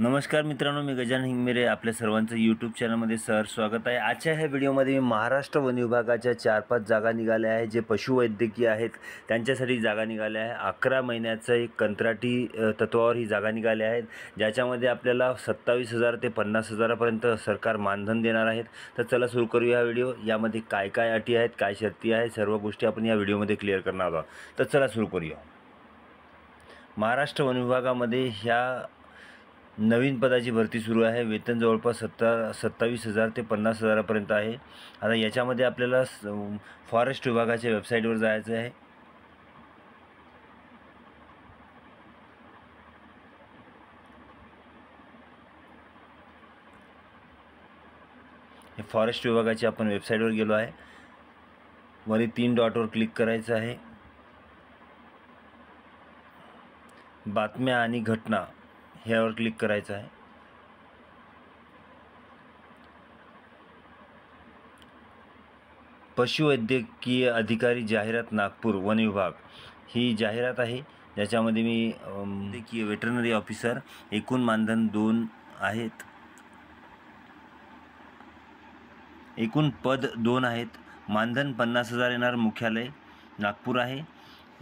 नमस्कार मित्रांनो, मी गजानन हिंगमिरे आपल्या सर्वांचं यूट्यूब चॅनलमध्ये स्वागत आहे। आजच्या ह्या व्हिडिओमध्ये मी महाराष्ट्र वन विभागाच्या 4-5 जागा निघाल्या आहेत जे पशुवैद्यकीय आहेत त्यांच्यासाठी जागा निघाल्या आहे। 11 महिन्याचं एक कंत्राटी तत्वावर ही जागा निघाल्या आहेत, ज्याच्यामध्ये आपल्याला 27,000 ते 50,000 पर्यंत सरकार मानधन देणार आहेत। तर चला सुरू करूया हा व्हिडिओ। यामध्ये काय काय अटी आहेत, काय शर्ती आहेत, सर्व गोष्टी आपण या व्हिडिओमध्ये क्लिअर करणार आहोत। तर चला सुरू करूया। महाराष्ट्र वन विभागामध्ये ह्या नवीन पदाची भरती सुरू आहे। वेतन जवळपास 27,000 ते 50,000 पर्यंत आहे। आता याच्यामध्ये आपल्याला फॉरेस्ट विभागाच्या वेबसाईटवर जायचं आहे। हे फॉरेस्ट विभागाची आपण वेबसाईटवर गेलो आहे। वरी 3 डॉटवर क्लिक करायचं आहे। बातम्या आणि घटना ह्यावर क्लिक करायचं आहे। पशुवैद्यकीय अधिकारी जाहिरात नागपूर वन विभाग ही जाहिरात आहे, ज्याच्यामध्ये मी वैद्यकीय वेटरनरी ऑफिसर एकूण मानधन 2 आहेत, एकूण पद 2 आहेत। मानधन 50,000 येणार। मुख्यालय नागपूर आहे।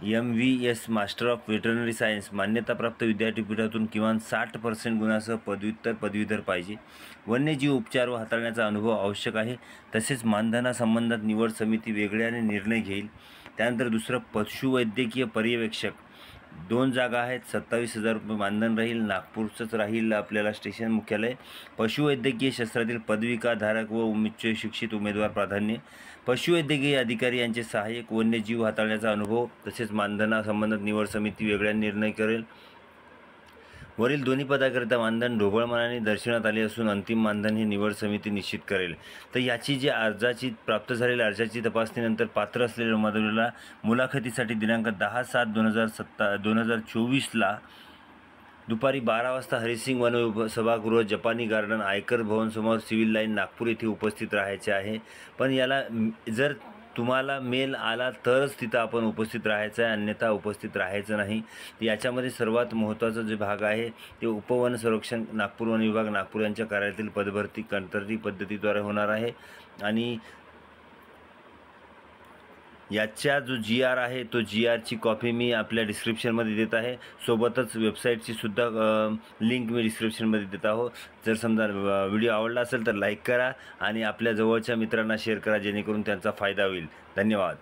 MVS master of veterinary science मान्यताप्राप्त विद्यापीठातून किमान 60% गुणासह पदवीधर पाहिजे। वन्यजीव उपचार व हाताळण्याचा अनुभव आवश्यक आहे। तसेच मानधनासंबंधात निवड समिती वेगळ्याने निर्णय घेईल। त्यानंतर दुसरं पशुवैद्यकीय पर्यवेक्षक 2 जागा आहेत। 27,000 रुपये मानधन राहील। नागपूरचंच राहील आपल्याला स्टेशन मुख्यालय। पशुवैद्यकीय शास्त्रातील पदविकाधारक व उच्च शिक्षित उमेदवार प्राधान्य। पशुवैद्यकीय अधिकारी यांचे सहाय्यक वन्यजीव हाताळण्याचा अनुभव तसेच मानधनासंबंधात निवड समिती वेगळ्या निर्णय करेल। वरील दोन्ही पदाकरिता मानधन ढोबळमानाने दर्शवण्यात आले असून अंतिम मानधन हे निवड समिती निश्चित करेल। तर याची जी अर्जाची प्राप्त झालेल्या अर्जाची तपासणीनंतर पात्र असलेल्या उमेदवाराला मुलाखतीसाठी दिनांक 10/7/2024 दुपारी 12 वाजता हरिसिंग वन सभागृह, जपानी गार्डन, आयकर भवन समोर, सिव्हिल लाईन, नागपूर येथे उपस्थित राहायचे आहे। पण याला जर तुम्हाला मेल आला तरच तिथं आपण उपस्थित राहायचं आहे, अन्यथा उपस्थित राहायचं नाही। याच्यामध्ये सर्वात महत्त्वाचा जो भाग आहे ते उपवन संरक्षण नागपूर वन विभाग नागपूर यांच्या कार्यालयातील पदभरती कंत्राटी पद्धतीद्वारे होणार आहे। आणि याचा जो GR आहे तो GRची कॉपी मी आपल्या डिस्क्रिप्शनमध्ये देत आहे। सोबतच वेबसाईटची सुद्धा लिंक मी डिस्क्रिप्शनमध्ये देत आहो। जर समजा व्हिडिओ आवडला असेल तर लाईक करा आणि आपल्या जवळच्या मित्रांना शेअर करा, जेणेकरून त्यांचा फायदा होईल। धन्यवाद।